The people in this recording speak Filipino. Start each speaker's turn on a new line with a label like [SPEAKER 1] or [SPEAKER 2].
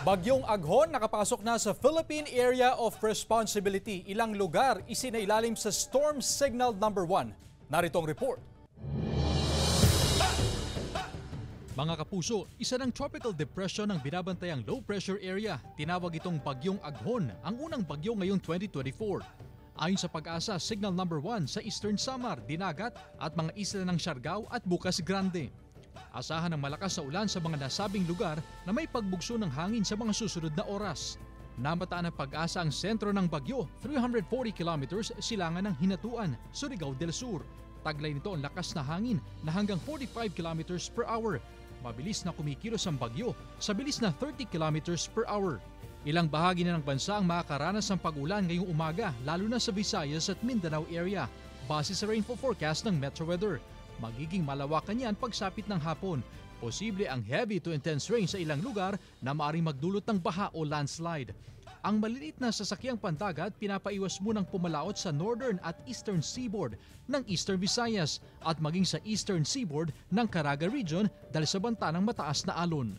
[SPEAKER 1] Bagyong Aghon nakapasok na sa Philippine Area of Responsibility. Ilang lugar isinailalim sa Storm Signal number 1. Narito ang report. Mga kapuso, isa ng tropical depression ang binabantayang low pressure area. Tinawag itong Bagyong Aghon, ang unang bagyo ngayong 2024. Ayon sa Pag-asa, Signal number 1 sa Eastern Samar, Dinagat at mga isla ng Siargao at Bukas Grande. Asahan ng malakas na ulan sa mga nasabing lugar na may pagbugso ng hangin sa mga susunod na oras. Namataan ng Pag-asa ang sentro ng bagyo, 340 kilometers silangan ng Hinatuan, Surigao del Sur. Taglay nito ang lakas na hangin na hanggang 45 kilometers per hour. Mabilis na kumikilos ang bagyo sa bilis na 30 kilometers per hour. Ilang bahagi na ng bansa ang makakaranas ng pag-ulan ngayong umaga, lalo na sa Visayas at Mindanao area, base sa rainfall forecast ng Metro Weather. Magiging malawakan yan pagsapit ng hapon. Posible ang heavy to intense rain sa ilang lugar na maaaring magdulot ng baha o landslide. Ang maliliit na sasakyang pandagat pinapaiwas munang pumalaot sa northern at eastern seaboard ng Eastern Visayas at maging sa eastern seaboard ng Caraga Region dahil sa banta ng mataas na alon.